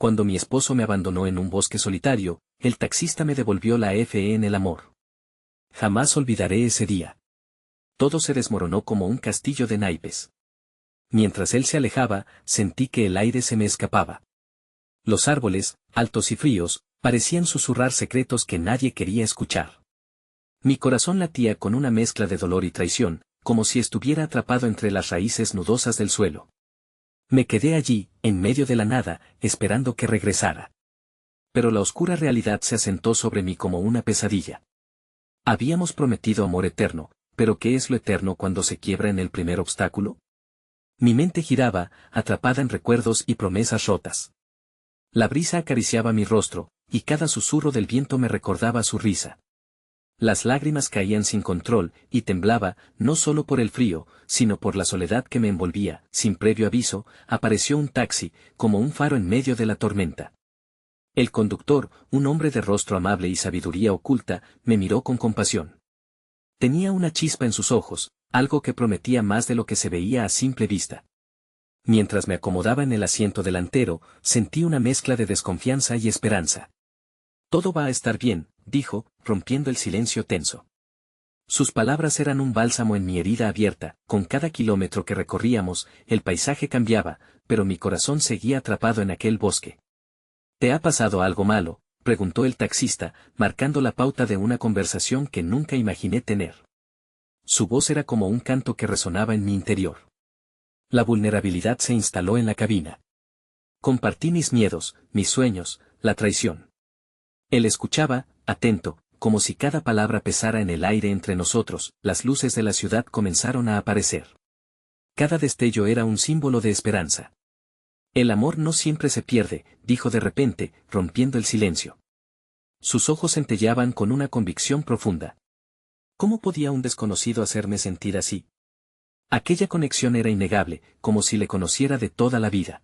Cuando mi esposo me abandonó en un bosque solitario, el taxista me devolvió la fe en el amor. Jamás olvidaré ese día. Todo se desmoronó como un castillo de naipes. Mientras él se alejaba, sentí que el aire se me escapaba. Los árboles, altos y fríos, parecían susurrar secretos que nadie quería escuchar. Mi corazón latía con una mezcla de dolor y traición, como si estuviera atrapado entre las raíces nudosas del suelo. Me quedé allí, en medio de la nada, esperando que regresara. Pero la oscura realidad se asentó sobre mí como una pesadilla. Habíamos prometido amor eterno, pero ¿qué es lo eterno cuando se quiebra en el primer obstáculo? Mi mente giraba, atrapada en recuerdos y promesas rotas. La brisa acariciaba mi rostro, y cada susurro del viento me recordaba su risa. Las lágrimas caían sin control, y temblaba, no solo por el frío, sino por la soledad que me envolvía. Sin previo aviso, apareció un taxi, como un faro en medio de la tormenta. El conductor, un hombre de rostro amable y sabiduría oculta, me miró con compasión. Tenía una chispa en sus ojos, algo que prometía más de lo que se veía a simple vista. Mientras me acomodaba en el asiento delantero, sentí una mezcla de desconfianza y esperanza. Todo va a estar bien, dijo, rompiendo el silencio tenso. Sus palabras eran un bálsamo en mi herida abierta. Con cada kilómetro que recorríamos, el paisaje cambiaba, pero mi corazón seguía atrapado en aquel bosque. ¿Te ha pasado algo malo?, preguntó el taxista, marcando la pauta de una conversación que nunca imaginé tener. Su voz era como un canto que resonaba en mi interior. La vulnerabilidad se instaló en la cabina. Compartí mis miedos, mis sueños, la traición. Él escuchaba, atento, como si cada palabra pesara en el aire entre nosotros. Las luces de la ciudad comenzaron a aparecer. Cada destello era un símbolo de esperanza. El amor no siempre se pierde, dijo de repente, rompiendo el silencio. Sus ojos centelleaban con una convicción profunda. ¿Cómo podía un desconocido hacerme sentir así? Aquella conexión era innegable, como si le conociera de toda la vida.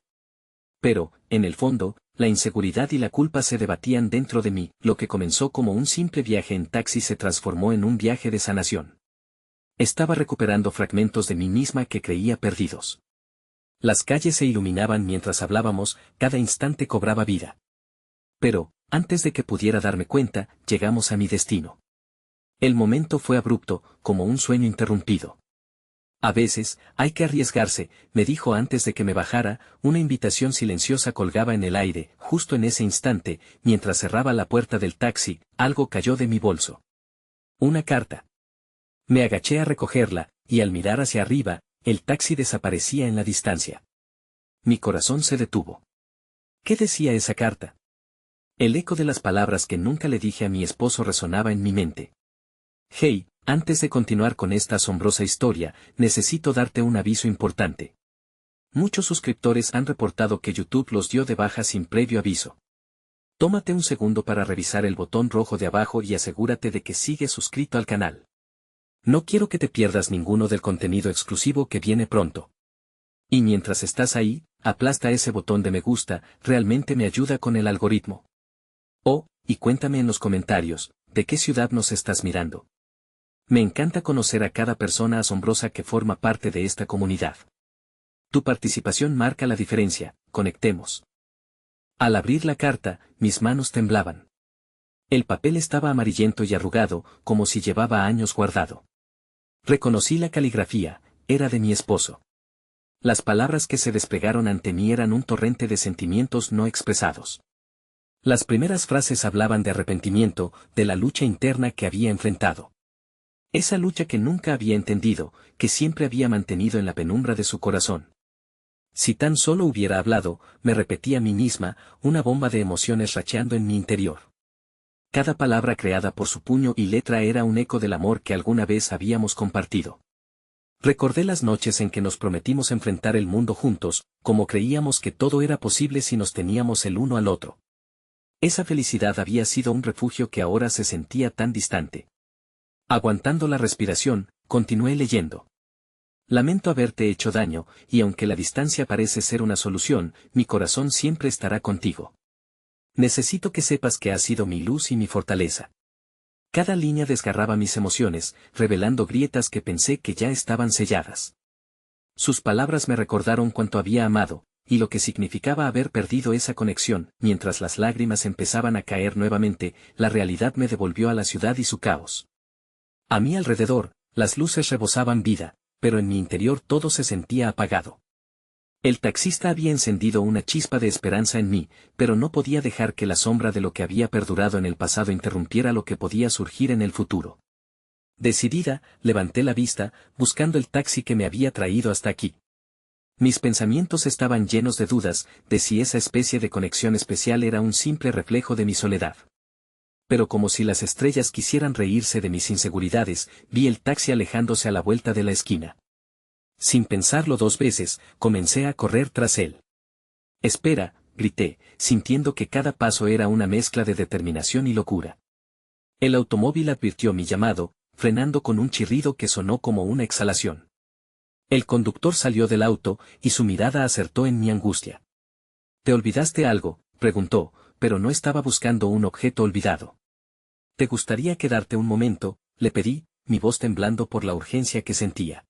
Pero, en el fondo, la inseguridad y la culpa se debatían dentro de mí. Lo que comenzó como un simple viaje en taxi se transformó en un viaje de sanación. Estaba recuperando fragmentos de mí misma que creía perdidos. Las calles se iluminaban mientras hablábamos, cada instante cobraba vida. Pero, antes de que pudiera darme cuenta, llegamos a mi destino. El momento fue abrupto, como un sueño interrumpido. A veces, hay que arriesgarse, me dijo antes de que me bajara. Una invitación silenciosa colgaba en el aire. Justo en ese instante, mientras cerraba la puerta del taxi, algo cayó de mi bolso. Una carta. Me agaché a recogerla, y al mirar hacia arriba, el taxi desaparecía en la distancia. Mi corazón se detuvo. ¿Qué decía esa carta? El eco de las palabras que nunca le dije a mi esposo resonaba en mi mente. Hey, antes de continuar con esta asombrosa historia, necesito darte un aviso importante. Muchos suscriptores han reportado que YouTube los dio de baja sin previo aviso. Tómate un segundo para revisar el botón rojo de abajo y asegúrate de que sigues suscrito al canal. No quiero que te pierdas ninguno del contenido exclusivo que viene pronto. Y mientras estás ahí, aplasta ese botón de me gusta, realmente me ayuda con el algoritmo. Oh, y cuéntame en los comentarios, ¿de qué ciudad nos estás mirando? Me encanta conocer a cada persona asombrosa que forma parte de esta comunidad. Tu participación marca la diferencia. Conectemos. Al abrir la carta, mis manos temblaban. El papel estaba amarillento y arrugado, como si llevaba años guardado. Reconocí la caligrafía, era de mi esposo. Las palabras que se desplegaron ante mí eran un torrente de sentimientos no expresados. Las primeras frases hablaban de arrepentimiento, de la lucha interna que había enfrentado. Esa lucha que nunca había entendido, que siempre había mantenido en la penumbra de su corazón. Si tan solo hubiera hablado, me repetía a mí misma, una bomba de emociones racheando en mi interior. Cada palabra creada por su puño y letra era un eco del amor que alguna vez habíamos compartido. Recordé las noches en que nos prometimos enfrentar el mundo juntos, como creíamos que todo era posible si nos teníamos el uno al otro. Esa felicidad había sido un refugio que ahora se sentía tan distante. Aguantando la respiración, continué leyendo. Lamento haberte hecho daño, y aunque la distancia parece ser una solución, mi corazón siempre estará contigo. Necesito que sepas que has sido mi luz y mi fortaleza. Cada línea desgarraba mis emociones, revelando grietas que pensé que ya estaban selladas. Sus palabras me recordaron cuánto había amado, y lo que significaba haber perdido esa conexión. Mientras las lágrimas empezaban a caer nuevamente, la realidad me devolvió a la ciudad y su caos. A mi alrededor, las luces rebosaban vida, pero en mi interior todo se sentía apagado. El taxista había encendido una chispa de esperanza en mí, pero no podía dejar que la sombra de lo que había perdurado en el pasado interrumpiera lo que podía surgir en el futuro. Decidida, levanté la vista, buscando el taxi que me había traído hasta aquí. Mis pensamientos estaban llenos de dudas de si esa especie de conexión especial era un simple reflejo de mi soledad. Pero como si las estrellas quisieran reírse de mis inseguridades, vi el taxi alejándose a la vuelta de la esquina. Sin pensarlo dos veces, comencé a correr tras él. «Espera», grité, sintiendo que cada paso era una mezcla de determinación y locura. El automóvil advirtió mi llamado, frenando con un chirrido que sonó como una exhalación. El conductor salió del auto, y su mirada acertó en mi angustia. «¿Te olvidaste algo?», preguntó, pero no estaba buscando un objeto olvidado. «¿Te gustaría quedarte un momento?», le pedí, mi voz temblando por la urgencia que sentía.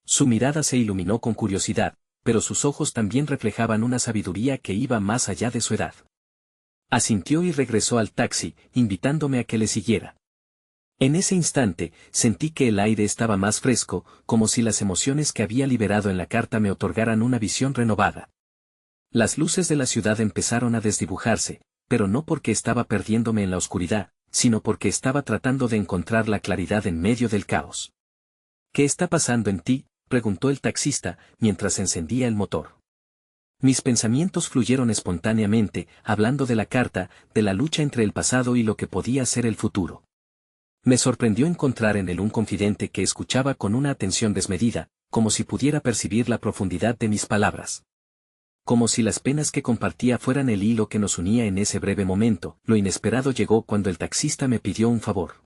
Su mirada se iluminó con curiosidad, pero sus ojos también reflejaban una sabiduría que iba más allá de su edad. Asintió y regresó al taxi, invitándome a que le siguiera. En ese instante, sentí que el aire estaba más fresco, como si las emociones que había liberado en la carta me otorgaran una visión renovada. Las luces de la ciudad empezaron a desdibujarse, pero no porque estaba perdiéndome en la oscuridad, sino porque estaba tratando de encontrar la claridad en medio del caos. «¿Qué está pasando en ti?», preguntó el taxista, mientras encendía el motor. Mis pensamientos fluyeron espontáneamente, hablando de la carta, de la lucha entre el pasado y lo que podía ser el futuro. Me sorprendió encontrar en él un confidente que escuchaba con una atención desmedida, como si pudiera percibir la profundidad de mis palabras. Como si las penas que compartía fueran el hilo que nos unía en ese breve momento. Lo inesperado llegó cuando el taxista me pidió un favor.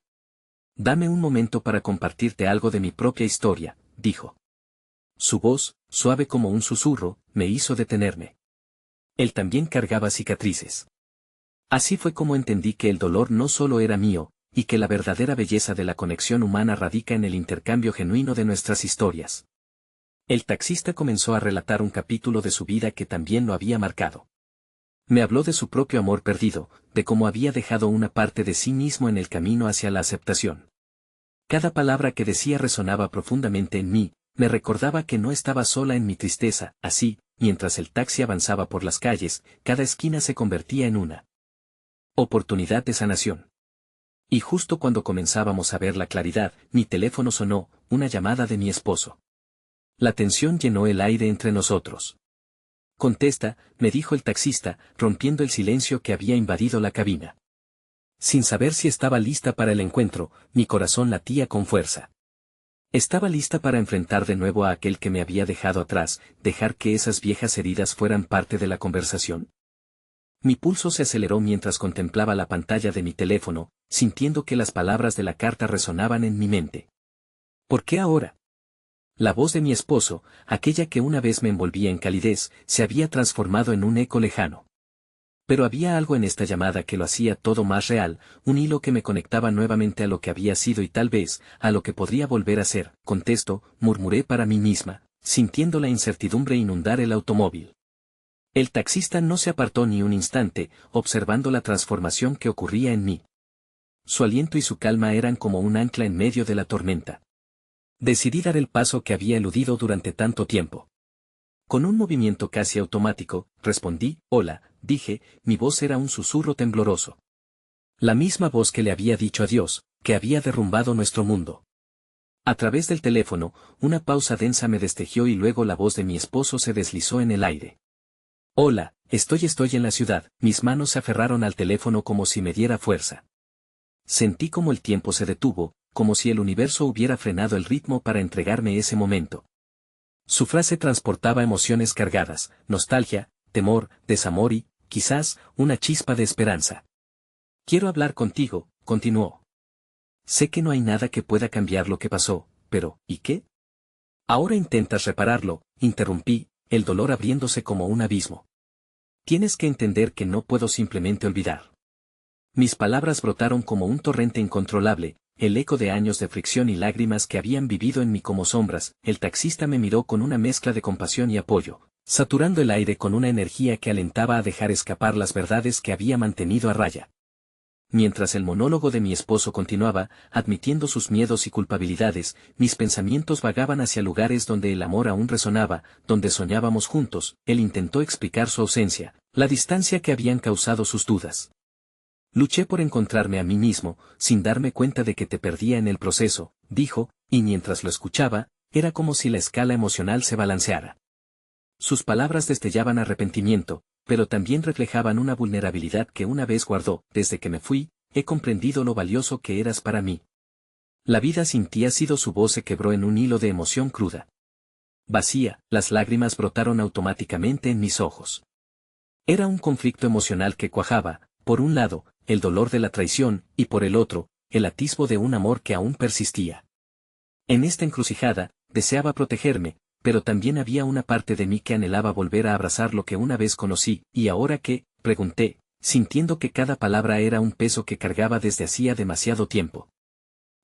«Dame un momento para compartirte algo de mi propia historia», dijo. Su voz, suave como un susurro, me hizo detenerme. Él también cargaba cicatrices. Así fue como entendí que el dolor no solo era mío, y que la verdadera belleza de la conexión humana radica en el intercambio genuino de nuestras historias. El taxista comenzó a relatar un capítulo de su vida que también lo había marcado. Me habló de su propio amor perdido, de cómo había dejado una parte de sí mismo en el camino hacia la aceptación. Cada palabra que decía resonaba profundamente en mí, me recordaba que no estaba sola en mi tristeza. Así, mientras el taxi avanzaba por las calles, cada esquina se convertía en una oportunidad de sanación. Y justo cuando comenzábamos a ver la claridad, mi teléfono sonó, una llamada de mi esposo. La tensión llenó el aire entre nosotros. «Contesta», me dijo el taxista, rompiendo el silencio que había invadido la cabina. Sin saber si estaba lista para el encuentro, mi corazón latía con fuerza. Estaba lista para enfrentar de nuevo a aquel que me había dejado atrás, dejar que esas viejas heridas fueran parte de la conversación. Mi pulso se aceleró mientras contemplaba la pantalla de mi teléfono, sintiendo que las palabras de la carta resonaban en mi mente. ¿Por qué ahora? La voz de mi esposo, aquella que una vez me envolvía en calidez, se había transformado en un eco lejano. Pero había algo en esta llamada que lo hacía todo más real, un hilo que me conectaba nuevamente a lo que había sido y tal vez, a lo que podría volver a ser. «Contesto», murmuré para mí misma, sintiendo la incertidumbre inundar el automóvil. El taxista no se apartó ni un instante, observando la transformación que ocurría en mí. Su aliento y su calma eran como un ancla en medio de la tormenta. Decidí dar el paso que había eludido durante tanto tiempo. Con un movimiento casi automático, respondí, «Hola», dije, mi voz era un susurro tembloroso. La misma voz que le había dicho adiós, que había derrumbado nuestro mundo. A través del teléfono, una pausa densa me destejió y luego la voz de mi esposo se deslizó en el aire. «Hola, estoy en la ciudad». Mis manos se aferraron al teléfono como si me diera fuerza. Sentí como el tiempo se detuvo, como si el universo hubiera frenado el ritmo para entregarme ese momento. Su frase transportaba emociones cargadas, nostalgia, temor, desamor y, quizás, una chispa de esperanza. «Quiero hablar contigo», continuó. «Sé que no hay nada que pueda cambiar lo que pasó, pero, ¿y qué? Ahora intentas repararlo», interrumpí, el dolor abriéndose como un abismo. «Tienes que entender que no puedo simplemente olvidar». Mis palabras brotaron como un torrente incontrolable, el eco de años de fricción y lágrimas que habían vivido en mí como sombras. El taxista me miró con una mezcla de compasión y apoyo. saturando el aire con una energía que alentaba a dejar escapar las verdades que había mantenido a raya. Mientras el monólogo de mi esposo continuaba, admitiendo sus miedos y culpabilidades, mis pensamientos vagaban hacia lugares donde el amor aún resonaba, donde soñábamos juntos. Él intentó explicar su ausencia, la distancia que habían causado sus dudas. Luché por encontrarme a mí mismo, sin darme cuenta de que te perdía en el proceso, dijo, y mientras lo escuchaba, era como si la escala emocional se balanceara. Sus palabras destellaban arrepentimiento, pero también reflejaban una vulnerabilidad que una vez guardó. Desde que me fui, he comprendido lo valioso que eras para mí. La vida sin ti ha sido. Su voz se quebró en un hilo de emoción cruda. Vacía, las lágrimas brotaron automáticamente en mis ojos. Era un conflicto emocional que cuajaba, por un lado, el dolor de la traición, y por el otro, el atisbo de un amor que aún persistía. En esta encrucijada, deseaba protegerme, pero también había una parte de mí que anhelaba volver a abrazar lo que una vez conocí. ¿Y ahora qué?, pregunté, sintiendo que cada palabra era un peso que cargaba desde hacía demasiado tiempo.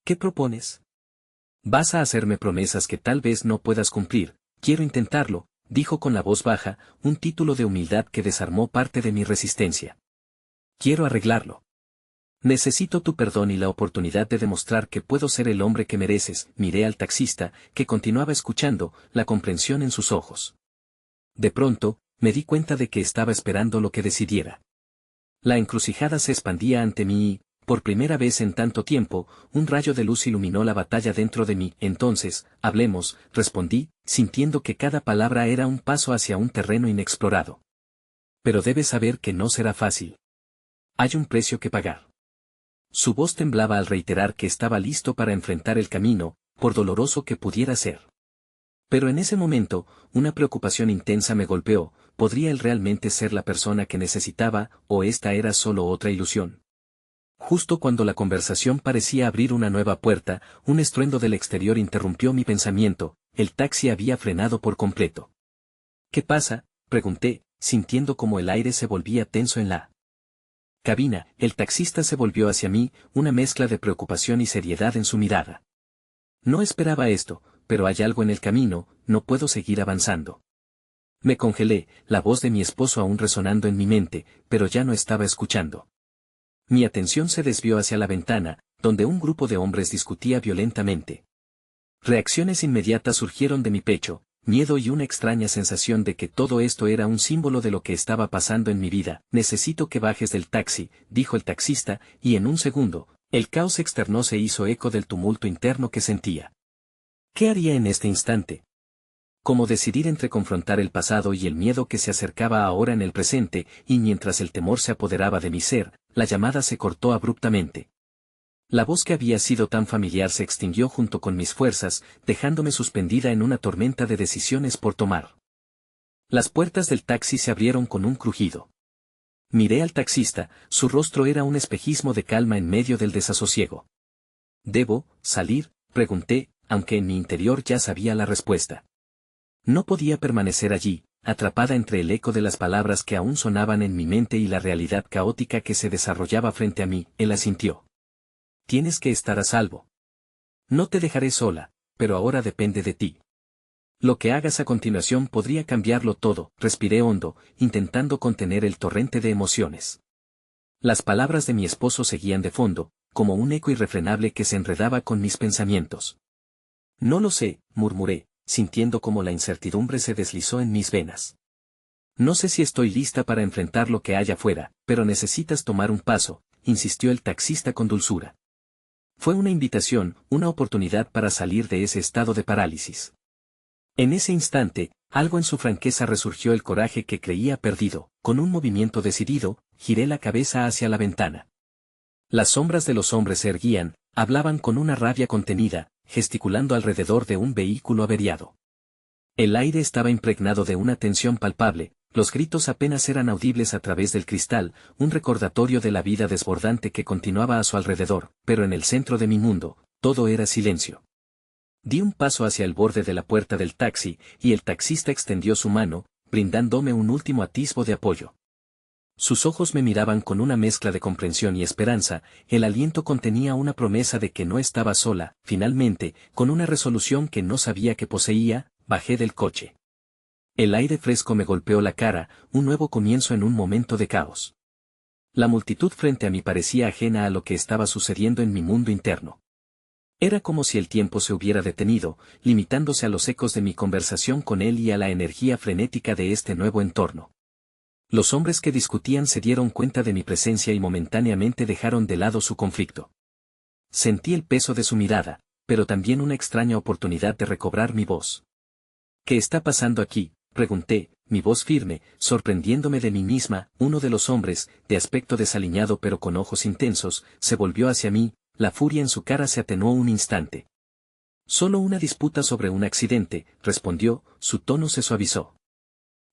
¿Qué propones? Vas a hacerme promesas que tal vez no puedas cumplir. Quiero intentarlo, dijo con la voz baja, un título de humildad que desarmó parte de mi resistencia. Quiero arreglarlo. Necesito tu perdón y la oportunidad de demostrar que puedo ser el hombre que mereces. Miré al taxista, que continuaba escuchando, la comprensión en sus ojos. De pronto, me di cuenta de que estaba esperando lo que decidiera. La encrucijada se expandía ante mí y, por primera vez en tanto tiempo, un rayo de luz iluminó la batalla dentro de mí. Entonces, hablemos, respondí, sintiendo que cada palabra era un paso hacia un terreno inexplorado. Pero debes saber que no será fácil. Hay un precio que pagar. Su voz temblaba al reiterar que estaba listo para enfrentar el camino, por doloroso que pudiera ser. Pero en ese momento, una preocupación intensa me golpeó. ¿Podría él realmente ser la persona que necesitaba, o esta era solo otra ilusión? Justo cuando la conversación parecía abrir una nueva puerta, un estruendo del exterior interrumpió mi pensamiento. El taxi había frenado por completo. ¿Qué pasa?, pregunté, sintiendo como el aire se volvía tenso en la cabina. El taxista se volvió hacia mí, una mezcla de preocupación y seriedad en su mirada. No esperaba esto, pero hay algo en el camino, no puedo seguir avanzando. Me congelé, la voz de mi esposo aún resonando en mi mente, pero ya no estaba escuchando. Mi atención se desvió hacia la ventana, donde un grupo de hombres discutía violentamente. Reacciones inmediatas surgieron de mi pecho, miedo y una extraña sensación de que todo esto era un símbolo de lo que estaba pasando en mi vida. Necesito que bajes del taxi, dijo el taxista, y en un segundo, el caos externo se hizo eco del tumulto interno que sentía. ¿Qué haría en este instante? ¿Cómo decidir entre confrontar el pasado y el miedo que se acercaba ahora en el presente? Y mientras el temor se apoderaba de mi ser, la llamada se cortó abruptamente. La voz que había sido tan familiar se extinguió junto con mis fuerzas, dejándome suspendida en una tormenta de decisiones por tomar. Las puertas del taxi se abrieron con un crujido. Miré al taxista, su rostro era un espejismo de calma en medio del desasosiego. ¿Debo salir?, pregunté, aunque en mi interior ya sabía la respuesta. No podía permanecer allí, atrapada entre el eco de las palabras que aún sonaban en mi mente y la realidad caótica que se desarrollaba frente a mí. Él asintió. Tienes que estar a salvo. No te dejaré sola, pero ahora depende de ti. Lo que hagas a continuación podría cambiarlo todo. Respiré hondo, intentando contener el torrente de emociones. Las palabras de mi esposo seguían de fondo, como un eco irrefrenable que se enredaba con mis pensamientos. No lo sé, murmuré, sintiendo como la incertidumbre se deslizó en mis venas. No sé si estoy lista para enfrentar lo que hay afuera, pero necesitas tomar un paso, insistió el taxista con dulzura. Fue una invitación, una oportunidad para salir de ese estado de parálisis. En ese instante, algo en su franqueza resurgió el coraje que creía perdido. Con un movimiento decidido, giré la cabeza hacia la ventana. Las sombras de los hombres se erguían, hablaban con una rabia contenida, gesticulando alrededor de un vehículo averiado. El aire estaba impregnado de una tensión palpable, los gritos apenas eran audibles a través del cristal, un recordatorio de la vida desbordante que continuaba a su alrededor, pero en el centro de mi mundo, todo era silencio. Di un paso hacia el borde de la puerta del taxi, y el taxista extendió su mano, brindándome un último atisbo de apoyo. Sus ojos me miraban con una mezcla de comprensión y esperanza, el aliento contenía una promesa de que no estaba sola. Finalmente, con una resolución que no sabía que poseía, bajé del coche. El aire fresco me golpeó la cara, un nuevo comienzo en un momento de caos. La multitud frente a mí parecía ajena a lo que estaba sucediendo en mi mundo interno. Era como si el tiempo se hubiera detenido, limitándose a los ecos de mi conversación con él y a la energía frenética de este nuevo entorno. Los hombres que discutían se dieron cuenta de mi presencia y momentáneamente dejaron de lado su conflicto. Sentí el peso de su mirada, pero también una extraña oportunidad de recobrar mi voz. ¿Qué está pasando aquí?, pregunté, mi voz firme, sorprendiéndome de mí misma. Uno de los hombres, de aspecto desaliñado pero con ojos intensos, se volvió hacia mí, la furia en su cara se atenuó un instante. Solo una disputa sobre un accidente, respondió, su tono se suavizó.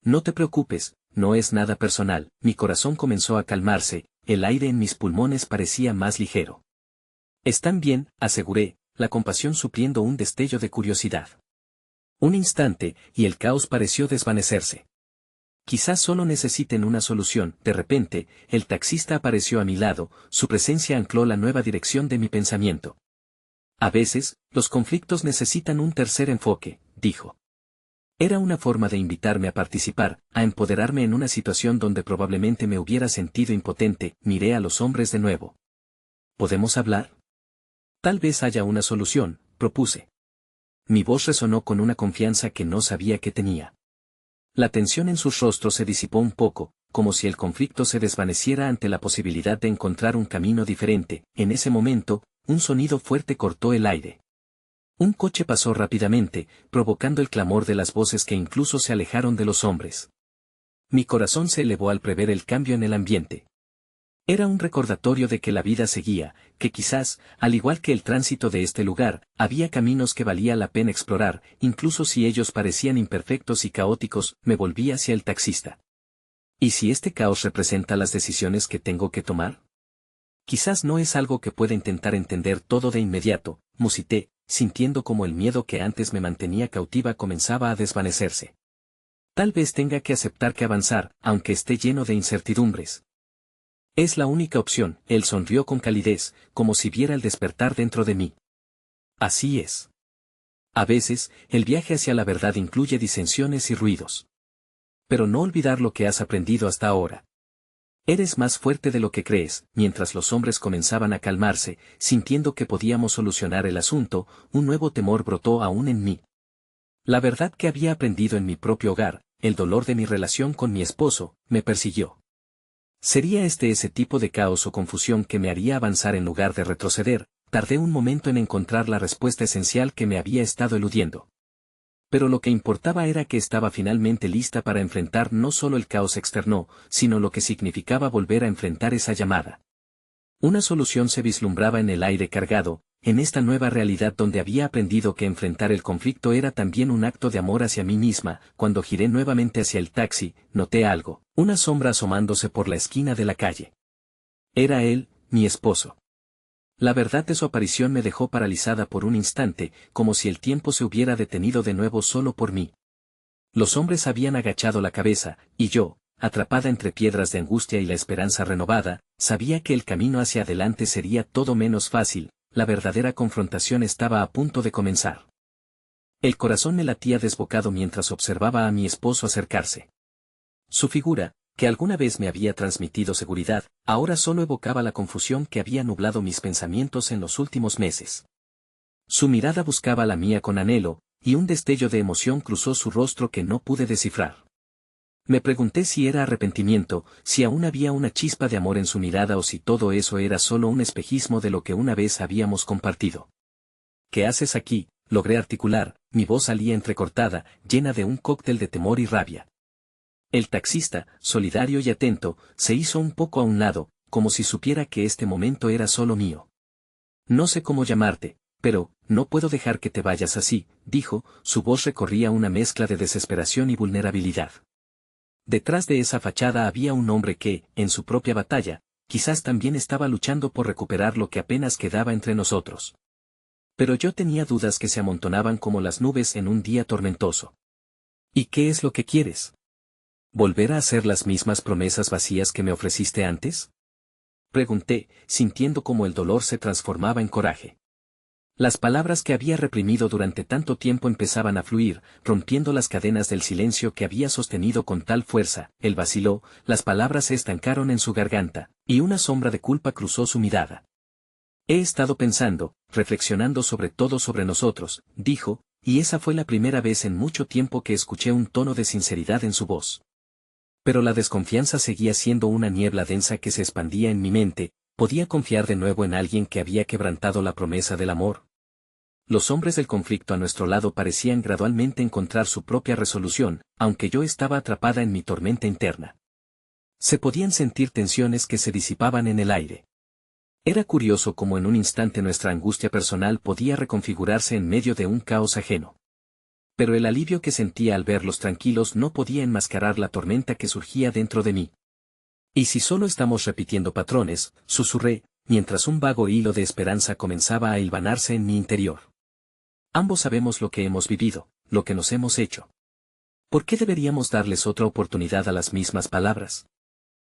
No te preocupes, no es nada personal. Mi corazón comenzó a calmarse, el aire en mis pulmones parecía más ligero. Están bien, aseguré, la compasión supliendo un destello de curiosidad. Un instante, y el caos pareció desvanecerse. Quizás solo necesiten una solución. De repente, el taxista apareció a mi lado, su presencia ancló la nueva dirección de mi pensamiento. A veces, los conflictos necesitan un tercer enfoque, dijo. Era una forma de invitarme a participar, a empoderarme en una situación donde probablemente me hubiera sentido impotente. Miré a los hombres de nuevo. ¿Podemos hablar? Tal vez haya una solución, propuse. Mi voz resonó con una confianza que no sabía que tenía. La tensión en sus rostros se disipó un poco, como si el conflicto se desvaneciera ante la posibilidad de encontrar un camino diferente. En ese momento, un sonido fuerte cortó el aire. Un coche pasó rápidamente, provocando el clamor de las voces que incluso se alejaron de los hombres. Mi corazón se elevó al prever el cambio en el ambiente. Era un recordatorio de que la vida seguía, que quizás, al igual que el tránsito de este lugar, había caminos que valía la pena explorar, incluso si ellos parecían imperfectos y caóticos. Me volví hacia el taxista. ¿Y si este caos representa las decisiones que tengo que tomar? Quizás no es algo que pueda intentar entender todo de inmediato, musité, sintiendo como el miedo que antes me mantenía cautiva comenzaba a desvanecerse. Tal vez tenga que aceptar que avanzar, aunque esté lleno de incertidumbres. Es la única opción. Él sonrió con calidez, como si viera el despertar dentro de mí. Así es. A veces, el viaje hacia la verdad incluye disensiones y ruidos. Pero no olvidar lo que has aprendido hasta ahora. Eres más fuerte de lo que crees. Mientras los hombres comenzaban a calmarse, sintiendo que podíamos solucionar el asunto, un nuevo temor brotó aún en mí. La verdad que había aprendido en mi propio hogar, el dolor de mi relación con mi esposo, me persiguió. ¿Sería este ese tipo de caos o confusión que me haría avanzar en lugar de retroceder? Tardé un momento en encontrar la respuesta esencial que me había estado eludiendo. Pero lo que importaba era que estaba finalmente lista para enfrentar no solo el caos externo, sino lo que significaba volver a enfrentar esa llamada. Una solución se vislumbraba en el aire cargado, en esta nueva realidad donde había aprendido que enfrentar el conflicto era también un acto de amor hacia mí misma. Cuando giré nuevamente hacia el taxi, noté algo, una sombra asomándose por la esquina de la calle. Era él, mi esposo. La verdad de su aparición me dejó paralizada por un instante, como si el tiempo se hubiera detenido de nuevo solo por mí. Los hombres habían agachado la cabeza, y yo, atrapada entre piedras de angustia y la esperanza renovada, sabía que el camino hacia adelante sería todo menos fácil. La verdadera confrontación estaba a punto de comenzar. El corazón me latía desbocado mientras observaba a mi esposo acercarse. Su figura, que alguna vez me había transmitido seguridad, ahora solo evocaba la confusión que había nublado mis pensamientos en los últimos meses. Su mirada buscaba la mía con anhelo, y un destello de emoción cruzó su rostro que no pude descifrar. Me pregunté si era arrepentimiento, si aún había una chispa de amor en su mirada o si todo eso era solo un espejismo de lo que una vez habíamos compartido. ¿Qué haces aquí?, logré articular, mi voz salía entrecortada, llena de un cóctel de temor y rabia. El taxista, solidario y atento, se hizo un poco a un lado, como si supiera que este momento era solo mío. No sé cómo llamarte, pero, no puedo dejar que te vayas así, dijo, su voz recorría una mezcla de desesperación y vulnerabilidad. Detrás de esa fachada había un hombre que, en su propia batalla, quizás también estaba luchando por recuperar lo que apenas quedaba entre nosotros. Pero yo tenía dudas que se amontonaban como las nubes en un día tormentoso. ¿Y qué es lo que quieres? ¿Volver a hacer las mismas promesas vacías que me ofreciste antes? Pregunté, sintiendo como el dolor se transformaba en coraje. Las palabras que había reprimido durante tanto tiempo empezaban a fluir, rompiendo las cadenas del silencio que había sostenido con tal fuerza. Él vaciló, las palabras se estancaron en su garganta, y una sombra de culpa cruzó su mirada. He estado pensando, reflexionando sobre todo sobre nosotros, dijo, y esa fue la primera vez en mucho tiempo que escuché un tono de sinceridad en su voz. Pero la desconfianza seguía siendo una niebla densa que se expandía en mi mente. ¿Podía confiar de nuevo en alguien que había quebrantado la promesa del amor? Los hombres del conflicto a nuestro lado parecían gradualmente encontrar su propia resolución, aunque yo estaba atrapada en mi tormenta interna. Se podían sentir tensiones que se disipaban en el aire. Era curioso cómo en un instante nuestra angustia personal podía reconfigurarse en medio de un caos ajeno. Pero el alivio que sentía al verlos tranquilos no podía enmascarar la tormenta que surgía dentro de mí. ¿Y si solo estamos repitiendo patrones?, susurré, mientras un vago hilo de esperanza comenzaba a hilvanarse en mi interior. Ambos sabemos lo que hemos vivido, lo que nos hemos hecho. ¿Por qué deberíamos darles otra oportunidad a las mismas palabras?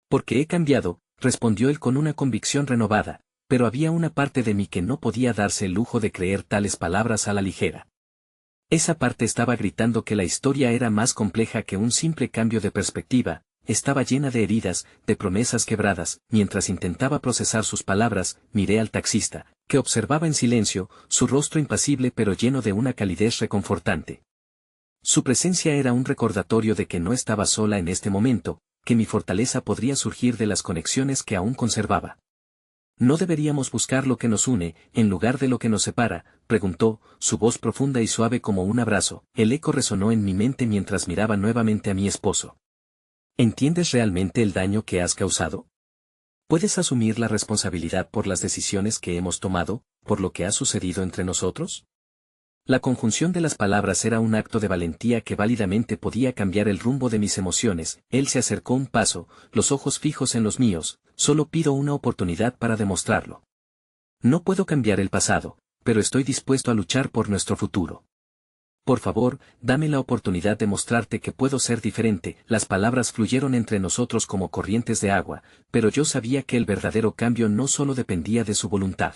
Porque he cambiado, respondió él con una convicción renovada, pero había una parte de mí que no podía darse el lujo de creer tales palabras a la ligera. Esa parte estaba gritando que la historia era más compleja que un simple cambio de perspectiva. Estaba llena de heridas, de promesas quebradas. Mientras intentaba procesar sus palabras, miré al taxista, que observaba en silencio, su rostro impasible pero lleno de una calidez reconfortante. Su presencia era un recordatorio de que no estaba sola en este momento, que mi fortaleza podría surgir de las conexiones que aún conservaba. ¿No deberíamos buscar lo que nos une, en lugar de lo que nos separa?, preguntó, su voz profunda y suave como un abrazo. El eco resonó en mi mente mientras miraba nuevamente a mi esposo. ¿Entiendes realmente el daño que has causado? ¿Puedes asumir la responsabilidad por las decisiones que hemos tomado, por lo que ha sucedido entre nosotros? La conjunción de las palabras era un acto de valentía que válidamente podía cambiar el rumbo de mis emociones. Él se acercó un paso, los ojos fijos en los míos. Solo pido una oportunidad para demostrarlo. No puedo cambiar el pasado, pero estoy dispuesto a luchar por nuestro futuro. Por favor, dame la oportunidad de mostrarte que puedo ser diferente. Las palabras fluyeron entre nosotros como corrientes de agua, pero yo sabía que el verdadero cambio no solo dependía de su voluntad.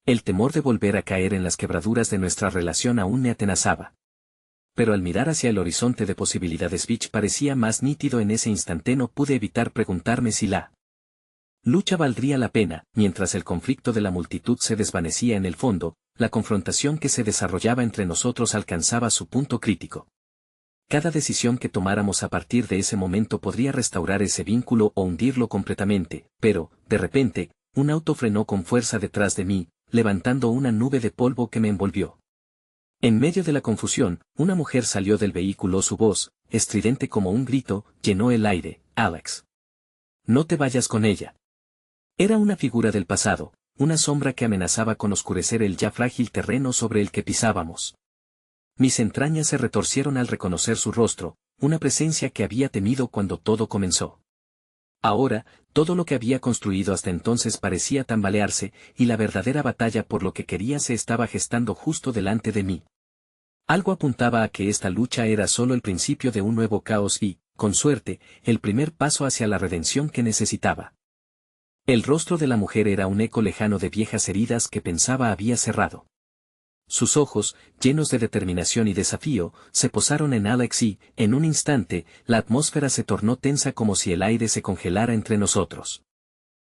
El temor de volver a caer en las quebraduras de nuestra relación aún me atenazaba. Pero al mirar hacia el horizonte de posibilidades Beach parecía más nítido en ese instante. No pude evitar preguntarme si la lucha valdría la pena. Mientras el conflicto de la multitud se desvanecía en el fondo, la confrontación que se desarrollaba entre nosotros alcanzaba su punto crítico. Cada decisión que tomáramos a partir de ese momento podría restaurar ese vínculo o hundirlo completamente, pero, de repente, un auto frenó con fuerza detrás de mí, levantando una nube de polvo que me envolvió. En medio de la confusión, una mujer salió del vehículo. Su voz, estridente como un grito, llenó el aire. Alex. No te vayas con ella. Era una figura del pasado, una sombra que amenazaba con oscurecer el ya frágil terreno sobre el que pisábamos. Mis entrañas se retorcieron al reconocer su rostro, una presencia que había temido cuando todo comenzó. Ahora, todo lo que había construido hasta entonces parecía tambalearse, y la verdadera batalla por lo que quería se estaba gestando justo delante de mí. Algo apuntaba a que esta lucha era solo el principio de un nuevo caos y, con suerte, el primer paso hacia la redención que necesitaba. El rostro de la mujer era un eco lejano de viejas heridas que pensaba había cerrado. Sus ojos, llenos de determinación y desafío, se posaron en Alex y, en un instante, la atmósfera se tornó tensa como si el aire se congelara entre nosotros.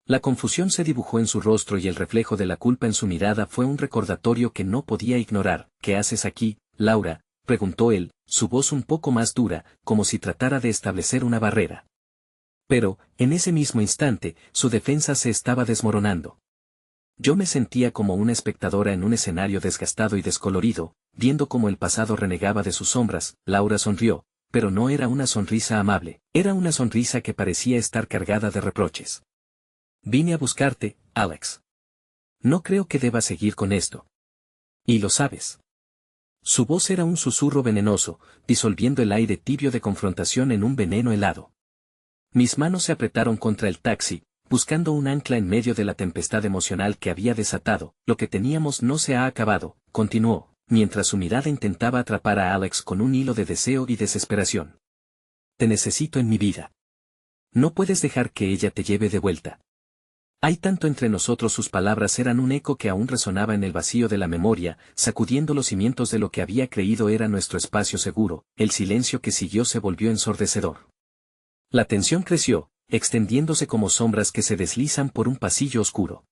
La confusión se dibujó en su rostro y el reflejo de la culpa en su mirada fue un recordatorio que no podía ignorar. ¿Qué haces aquí, Laura?, preguntó él, su voz un poco más dura, como si tratara de establecer una barrera. Pero, en ese mismo instante, su defensa se estaba desmoronando. Yo me sentía como una espectadora en un escenario desgastado y descolorido, viendo cómo el pasado renegaba de sus sombras. Laura sonrió, pero no era una sonrisa amable, era una sonrisa que parecía estar cargada de reproches. Vine a buscarte, Alex. No creo que deba seguir con esto. Y lo sabes. Su voz era un susurro venenoso, disolviendo el aire tibio de confrontación en un veneno helado. Mis manos se apretaron contra el taxi, buscando un ancla en medio de la tempestad emocional que había desatado. Lo que teníamos no se ha acabado, continuó, mientras su mirada intentaba atrapar a Alex con un hilo de deseo y desesperación. Te necesito en mi vida. No puedes dejar que ella te lleve de vuelta. Hay tanto entre nosotros. Sus palabras eran un eco que aún resonaba en el vacío de la memoria, sacudiendo los cimientos de lo que había creído era nuestro espacio seguro. El silencio que siguió se volvió ensordecedor. La tensión creció, extendiéndose como sombras que se deslizan por un pasillo oscuro.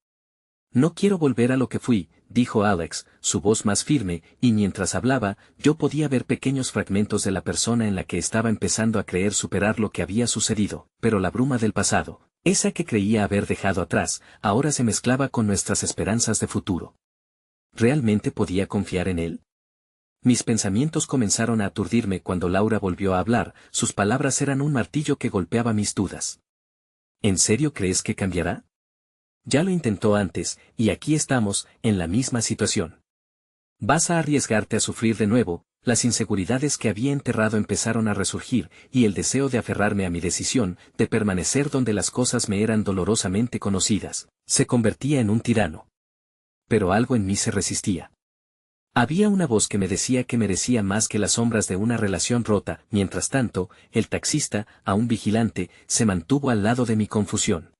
No quiero volver a lo que fui, dijo Alex, su voz más firme, y mientras hablaba, yo podía ver pequeños fragmentos de la persona en la que estaba empezando a creer superar lo que había sucedido, pero la bruma del pasado, esa que creía haber dejado atrás, ahora se mezclaba con nuestras esperanzas de futuro. ¿Realmente podía confiar en él? Mis pensamientos comenzaron a aturdirme cuando Laura volvió a hablar. Sus palabras eran un martillo que golpeaba mis dudas. ¿En serio crees que cambiará? Ya lo intentó antes, y aquí estamos, en la misma situación. ¿Vas a arriesgarte a sufrir de nuevo? Las inseguridades que había enterrado empezaron a resurgir, y el deseo de aferrarme a mi decisión, de permanecer donde las cosas me eran dolorosamente conocidas, se convertía en un tirano. Pero algo en mí se resistía. Había una voz que me decía que merecía más que las sombras de una relación rota. Mientras tanto, el taxista, aún vigilante, se mantuvo al lado de mi confusión.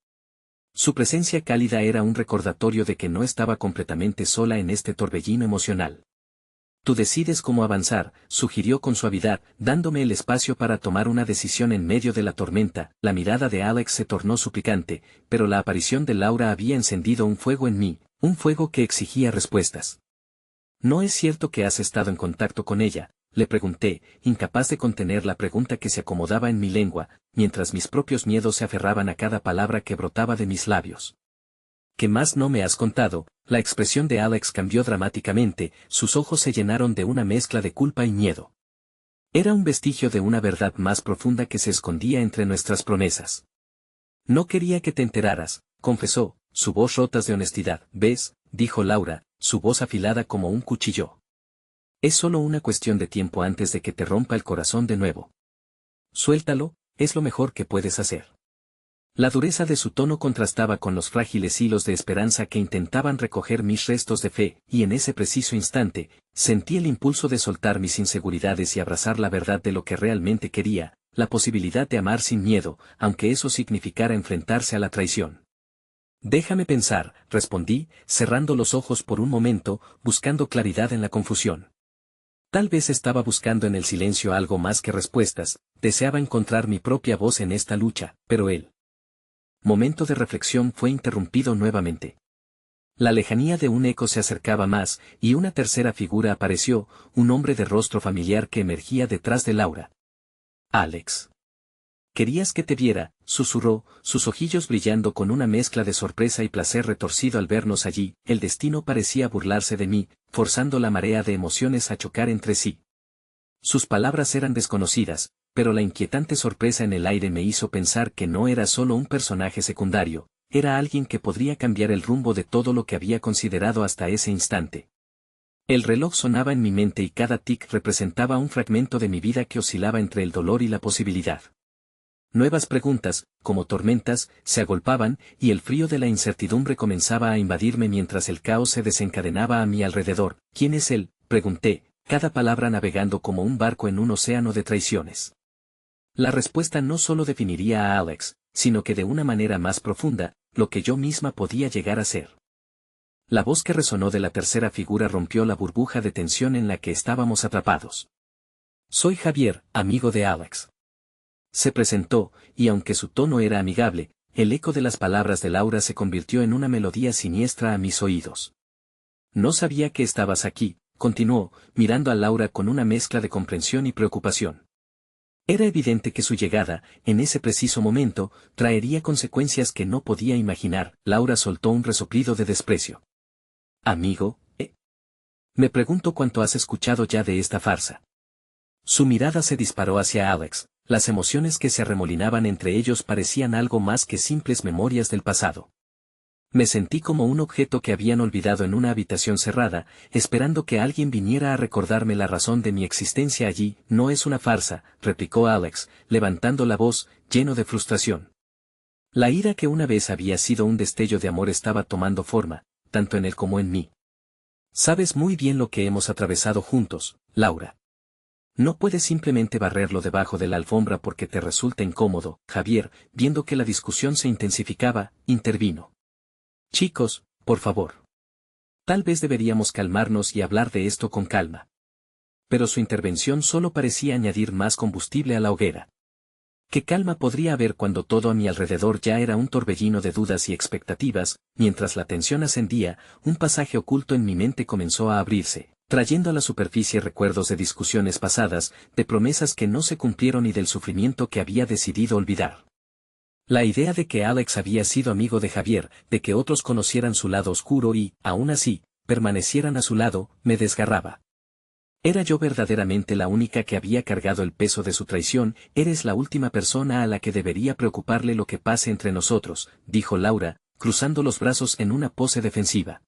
Su presencia cálida era un recordatorio de que no estaba completamente sola en este torbellino emocional. Tú decides cómo avanzar, sugirió con suavidad, dándome el espacio para tomar una decisión en medio de la tormenta. La mirada de Alex se tornó suplicante, pero la aparición de Laura había encendido un fuego en mí, un fuego que exigía respuestas. ¿No es cierto que has estado en contacto con ella?, le pregunté, incapaz de contener la pregunta que se acomodaba en mi lengua, mientras mis propios miedos se aferraban a cada palabra que brotaba de mis labios. ¿Qué más no me has contado? La expresión de Alex cambió dramáticamente, sus ojos se llenaron de una mezcla de culpa y miedo. Era un vestigio de una verdad más profunda que se escondía entre nuestras promesas. No quería que te enteraras, confesó, su voz rotas de honestidad. ¿Ves?, dijo Laura, su voz afilada como un cuchillo. Es solo una cuestión de tiempo antes de que te rompa el corazón de nuevo. Suéltalo, es lo mejor que puedes hacer. La dureza de su tono contrastaba con los frágiles hilos de esperanza que intentaban recoger mis restos de fe, y en ese preciso instante, sentí el impulso de soltar mis inseguridades y abrazar la verdad de lo que realmente quería, la posibilidad de amar sin miedo, aunque eso significara enfrentarse a la traición. Déjame pensar, respondí, cerrando los ojos por un momento, buscando claridad en la confusión. Tal vez estaba buscando en el silencio algo más que respuestas, deseaba encontrar mi propia voz en esta lucha, pero el momento de reflexión fue interrumpido nuevamente. La lejanía de un eco se acercaba más, y una tercera figura apareció, un hombre de rostro familiar que emergía detrás de Laura. Alex. Querías que te viera, susurró, sus ojillos brillando con una mezcla de sorpresa y placer retorcido al vernos allí. El destino parecía burlarse de mí, forzando la marea de emociones a chocar entre sí. Sus palabras eran desconocidas, pero la inquietante sorpresa en el aire me hizo pensar que no era solo un personaje secundario, era alguien que podría cambiar el rumbo de todo lo que había considerado hasta ese instante. El reloj sonaba en mi mente y cada tic representaba un fragmento de mi vida que oscilaba entre el dolor y la posibilidad. Nuevas preguntas, como tormentas, se agolpaban, y el frío de la incertidumbre comenzaba a invadirme mientras el caos se desencadenaba a mi alrededor. ¿Quién es él?, pregunté, cada palabra navegando como un barco en un océano de traiciones. La respuesta no solo definiría a Alex, sino que de una manera más profunda, lo que yo misma podía llegar a ser. La voz que resonó de la tercera figura rompió la burbuja de tensión en la que estábamos atrapados. Soy Javier, amigo de Alex. Se presentó, y aunque su tono era amigable, el eco de las palabras de Laura se convirtió en una melodía siniestra a mis oídos. No sabía que estabas aquí, continuó, mirando a Laura con una mezcla de comprensión y preocupación. Era evidente que su llegada, en ese preciso momento, traería consecuencias que no podía imaginar. Laura soltó un resoplido de desprecio. Amigo, me pregunto cuánto has escuchado ya de esta farsa. Su mirada se disparó hacia Alex. Las emociones que se arremolinaban entre ellos parecían algo más que simples memorias del pasado. Me sentí como un objeto que habían olvidado en una habitación cerrada, esperando que alguien viniera a recordarme la razón de mi existencia allí. No es una farsa, replicó Alex, levantando la voz, lleno de frustración. La ira que una vez había sido un destello de amor estaba tomando forma, tanto en él como en mí. Sabes muy bien lo que hemos atravesado juntos, Laura. No puedes simplemente barrerlo debajo de la alfombra porque te resulta incómodo. Javier, viendo que la discusión se intensificaba, intervino. Chicos, por favor. Tal vez deberíamos calmarnos y hablar de esto con calma. Pero su intervención solo parecía añadir más combustible a la hoguera. ¿Qué calma podría haber cuando todo a mi alrededor ya era un torbellino de dudas y expectativas? Mientras la tensión ascendía, un pasaje oculto en mi mente comenzó a abrirse, trayendo a la superficie recuerdos de discusiones pasadas, de promesas que no se cumplieron y del sufrimiento que había decidido olvidar. La idea de que Alex había sido amigo de Javier, de que otros conocieran su lado oscuro y, aún así, permanecieran a su lado, me desgarraba. ¿Era yo verdaderamente la única que había cargado el peso de su traición? Eres la última persona a la que debería preocuparle lo que pase entre nosotros, dijo Laura, cruzando los brazos en una pose defensiva.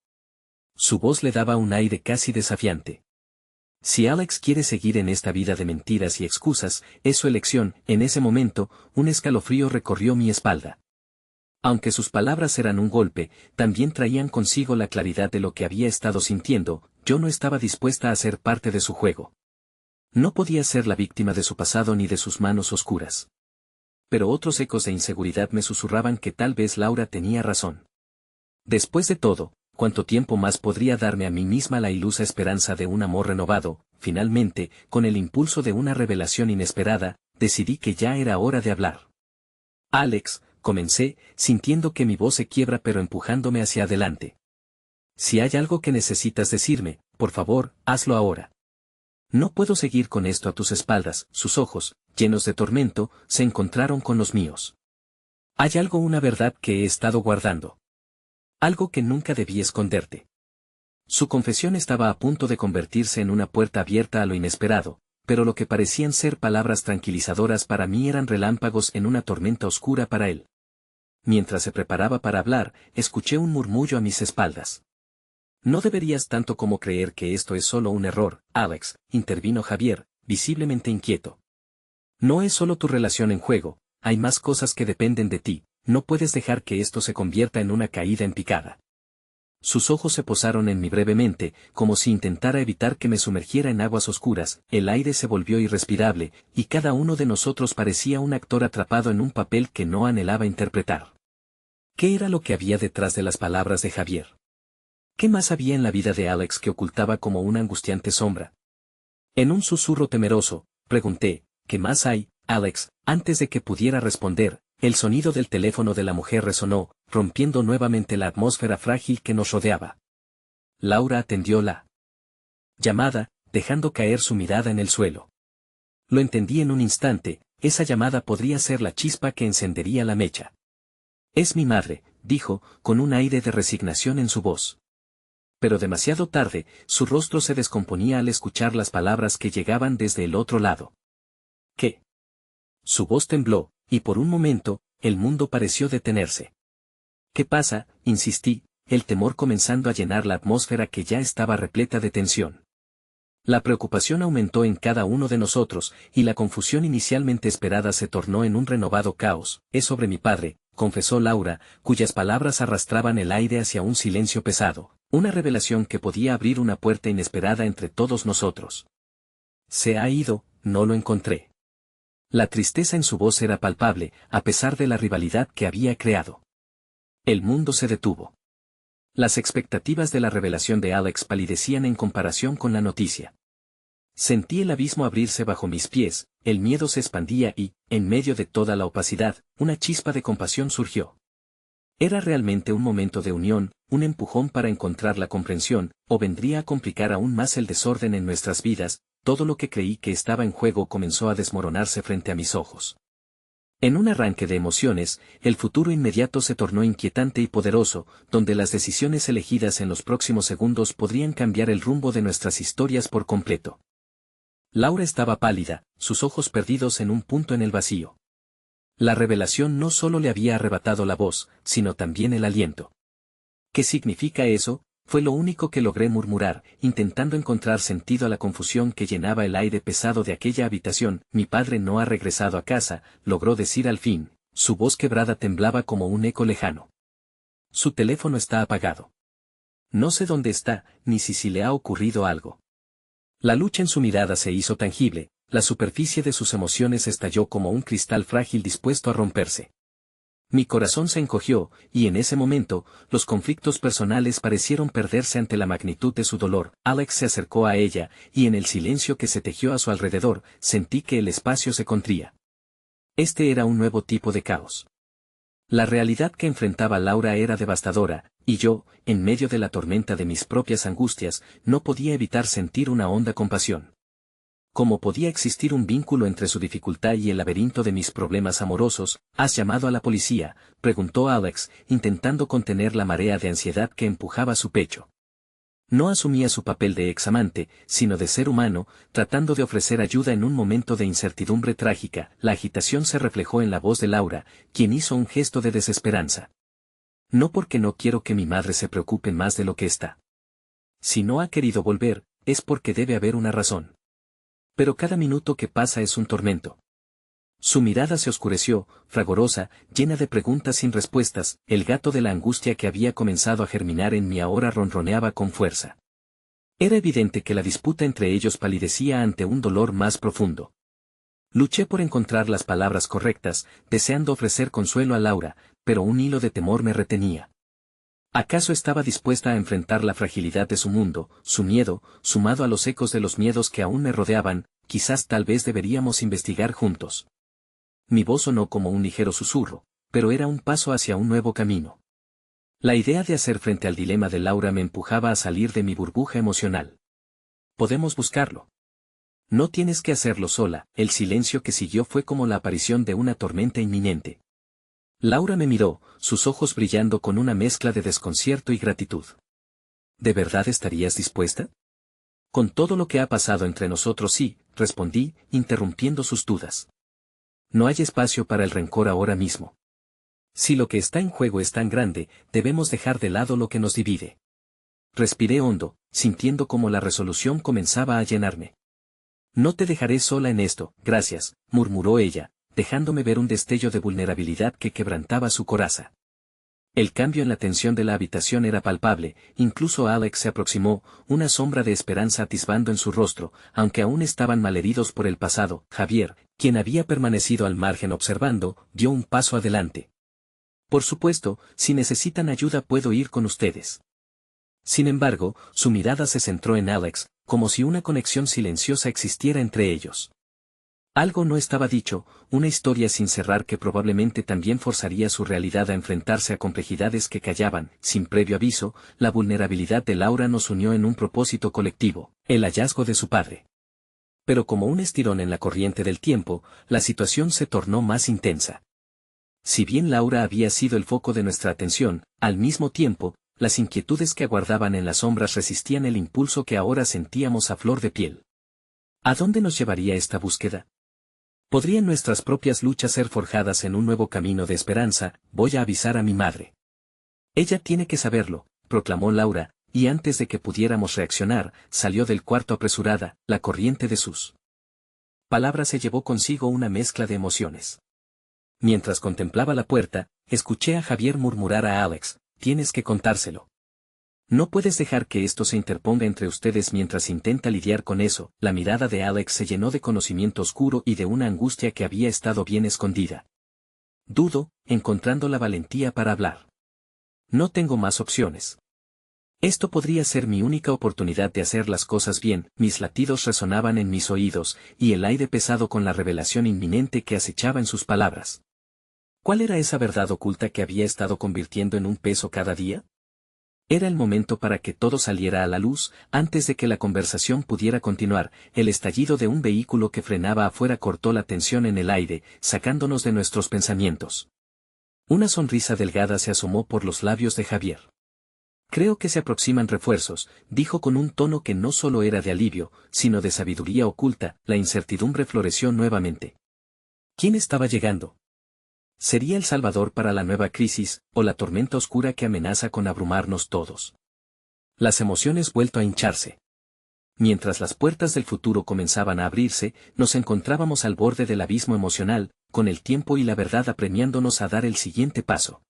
Su voz le daba un aire casi desafiante. Si Alex quiere seguir en esta vida de mentiras y excusas, es su elección. En ese momento, un escalofrío recorrió mi espalda. Aunque sus palabras eran un golpe, también traían consigo la claridad de lo que había estado sintiendo. Yo no estaba dispuesta a ser parte de su juego. No podía ser la víctima de su pasado ni de sus manos oscuras. Pero otros ecos de inseguridad me susurraban que tal vez Laura tenía razón. Después de todo, ¿cuánto tiempo más podría darme a mí misma la ilusa esperanza de un amor renovado? Finalmente, con el impulso de una revelación inesperada, decidí que ya era hora de hablar. Alex, comencé, sintiendo que mi voz se quiebra pero empujándome hacia adelante. Si hay algo que necesitas decirme, por favor, hazlo ahora. No puedo seguir con esto a tus espaldas. Sus ojos, llenos de tormento, se encontraron con los míos. Hay algo, una verdad que he estado guardando. Algo que nunca debí esconderte. Su confesión estaba a punto de convertirse en una puerta abierta a lo inesperado, pero lo que parecían ser palabras tranquilizadoras para mí eran relámpagos en una tormenta oscura para él. Mientras se preparaba para hablar, escuché un murmullo a mis espaldas. No deberías tanto como creer que esto es solo un error, Alex, intervino Javier, visiblemente inquieto. No es solo tu relación en juego, hay más cosas que dependen de ti, no puedes dejar que esto se convierta en una caída en picada. Sus ojos se posaron en mí brevemente, como si intentara evitar que me sumergiera en aguas oscuras. El aire se volvió irrespirable, y cada uno de nosotros parecía un actor atrapado en un papel que no anhelaba interpretar. ¿Qué era lo que había detrás de las palabras de Javier? ¿Qué más había en la vida de Alex que ocultaba como una angustiante sombra? En un susurro temeroso, pregunté, ¿qué más hay, Alex? Antes de que pudiera responder, el sonido del teléfono de la mujer resonó, rompiendo nuevamente la atmósfera frágil que nos rodeaba. Laura atendió la llamada, dejando caer su mirada en el suelo. Lo entendí en un instante, esa llamada podría ser la chispa que encendería la mecha. Es mi madre, dijo, con un aire de resignación en su voz. Pero demasiado tarde, su rostro se descomponía al escuchar las palabras que llegaban desde el otro lado. ¿Qué? Su voz tembló, y por un momento, el mundo pareció detenerse. ¿Qué pasa? Insistí, el temor comenzando a llenar la atmósfera que ya estaba repleta de tensión. La preocupación aumentó en cada uno de nosotros, y la confusión inicialmente esperada se tornó en un renovado caos. Es sobre mi padre, confesó Laura, cuyas palabras arrastraban el aire hacia un silencio pesado, una revelación que podía abrir una puerta inesperada entre todos nosotros. Se ha ido, no lo encontré. La tristeza en su voz era palpable, a pesar de la rivalidad que había creado. El mundo se detuvo. Las expectativas de la revelación de Alex palidecían en comparación con la noticia. Sentí el abismo abrirse bajo mis pies, el miedo se expandía y, en medio de toda la opacidad, una chispa de compasión surgió. ¿Era realmente un momento de unión, un empujón para encontrar la comprensión, o vendría a complicar aún más el desorden en nuestras vidas? Todo lo que creí que estaba en juego comenzó a desmoronarse frente a mis ojos. En un arranque de emociones, el futuro inmediato se tornó inquietante y poderoso, donde las decisiones elegidas en los próximos segundos podrían cambiar el rumbo de nuestras historias por completo. Laura estaba pálida, sus ojos perdidos en un punto en el vacío. La revelación no solo le había arrebatado la voz, sino también el aliento. ¿Qué significa eso? Fue lo único que logré murmurar, intentando encontrar sentido a la confusión que llenaba el aire pesado de aquella habitación. Mi padre no ha regresado a casa, logró decir al fin, su voz quebrada temblaba como un eco lejano. Su teléfono está apagado. No sé dónde está, ni si le ha ocurrido algo. La lucha en su mirada se hizo tangible, la superficie de sus emociones estalló como un cristal frágil dispuesto a romperse. Mi corazón se encogió, y en ese momento, los conflictos personales parecieron perderse ante la magnitud de su dolor. Alex se acercó a ella, y en el silencio que se tejió a su alrededor, sentí que el espacio se contraía. Este era un nuevo tipo de caos. La realidad que enfrentaba Laura era devastadora, y yo, en medio de la tormenta de mis propias angustias, no podía evitar sentir una honda compasión. ¿Cómo podía existir un vínculo entre su dificultad y el laberinto de mis problemas amorosos? ¿Has llamado a la policía?, preguntó Alex, intentando contener la marea de ansiedad que empujaba su pecho. No asumía su papel de examante, sino de ser humano, tratando de ofrecer ayuda en un momento de incertidumbre trágica. La agitación se reflejó en la voz de Laura, quien hizo un gesto de desesperanza. No, porque no quiero que mi madre se preocupe más de lo que está. Si no ha querido volver, es porque debe haber una razón. Pero cada minuto que pasa es un tormento. Su mirada se oscureció, fragorosa, llena de preguntas sin respuestas. El gato de la angustia que había comenzado a germinar en mí ahora ronroneaba con fuerza. Era evidente que la disputa entre ellos palidecía ante un dolor más profundo. Luché por encontrar las palabras correctas, deseando ofrecer consuelo a Laura, pero un hilo de temor me retenía. ¿Acaso estaba dispuesta a enfrentar la fragilidad de su mundo, su miedo, sumado a los ecos de los miedos que aún me rodeaban? Quizás tal vez deberíamos investigar juntos. Mi voz sonó como un ligero susurro, pero era un paso hacia un nuevo camino. La idea de hacer frente al dilema de Laura me empujaba a salir de mi burbuja emocional. Podemos buscarlo. No tienes que hacerlo sola. El silencio que siguió fue como la aparición de una tormenta inminente. Laura me miró, sus ojos brillando con una mezcla de desconcierto y gratitud. ¿De verdad estarías dispuesta? Con todo lo que ha pasado entre nosotros, sí, respondí, interrumpiendo sus dudas. No hay espacio para el rencor ahora mismo. Si lo que está en juego es tan grande, debemos dejar de lado lo que nos divide. Respiré hondo, sintiendo como la resolución comenzaba a llenarme. No te dejaré sola en esto, gracias, murmuró ella, dejándome ver un destello de vulnerabilidad que quebrantaba su coraza. El cambio en la tensión de la habitación era palpable, incluso Alex se aproximó, una sombra de esperanza atisbando en su rostro, aunque aún estaban malheridos por el pasado. Javier, quien había permanecido al margen observando, dio un paso adelante. Por supuesto, si necesitan ayuda puedo ir con ustedes. Sin embargo, su mirada se centró en Alex, como si una conexión silenciosa existiera entre ellos. Algo no estaba dicho, una historia sin cerrar que probablemente también forzaría su realidad a enfrentarse a complejidades que callaban. Sin previo aviso, la vulnerabilidad de Laura nos unió en un propósito colectivo, el hallazgo de su padre. Pero como un estirón en la corriente del tiempo, la situación se tornó más intensa. Si bien Laura había sido el foco de nuestra atención, al mismo tiempo, las inquietudes que aguardaban en las sombras resistían el impulso que ahora sentíamos a flor de piel. ¿A dónde nos llevaría esta búsqueda? ¿Podrían nuestras propias luchas ser forjadas en un nuevo camino de esperanza? Voy a avisar a mi madre. Ella tiene que saberlo, proclamó Laura, y antes de que pudiéramos reaccionar, salió del cuarto apresurada. La corriente de sus palabras se llevó consigo una mezcla de emociones. Mientras contemplaba la puerta, escuché a Javier murmurar a Alex, tienes que contárselo. No puedes dejar que esto se interponga entre ustedes mientras intenta lidiar con eso. La mirada de Alex se llenó de conocimiento oscuro y de una angustia que había estado bien escondida. Dudo, encontrando la valentía para hablar. No tengo más opciones. Esto podría ser mi única oportunidad de hacer las cosas bien. Mis latidos resonaban en mis oídos, y el aire pesado con la revelación inminente que acechaba en sus palabras. ¿Cuál era esa verdad oculta que había estado convirtiendo en un peso cada día? Era el momento para que todo saliera a la luz. Antes de que la conversación pudiera continuar, el estallido de un vehículo que frenaba afuera cortó la tensión en el aire, sacándonos de nuestros pensamientos. Una sonrisa delgada se asomó por los labios de Javier. Creo que se aproximan refuerzos, dijo con un tono que no solo era de alivio, sino de sabiduría oculta. La incertidumbre floreció nuevamente. ¿Quién estaba llegando? ¿Sería el salvador para la nueva crisis, o la tormenta oscura que amenaza con abrumarnos todos? Las emociones vuelto a hincharse. Mientras las puertas del futuro comenzaban a abrirse, nos encontrábamos al borde del abismo emocional, con el tiempo y la verdad apremiándonos a dar el siguiente paso.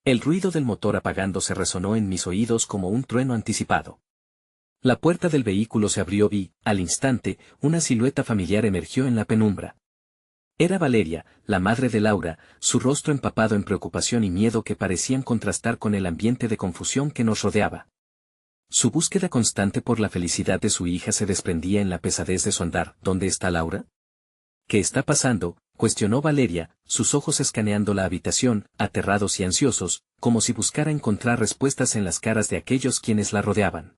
El ruido del motor apagándose resonó en mis oídos como un trueno anticipado. La puerta del vehículo se abrió y, al instante, una silueta familiar emergió en la penumbra. Era Valeria, la madre de Laura, su rostro empapado en preocupación y miedo que parecían contrastar con el ambiente de confusión que nos rodeaba. Su búsqueda constante por la felicidad de su hija se desprendía en la pesadez de su andar. ¿Dónde está Laura? ¿Qué está pasando?, cuestionó Valeria, sus ojos escaneando la habitación, aterrados y ansiosos, como si buscara encontrar respuestas en las caras de aquellos quienes la rodeaban.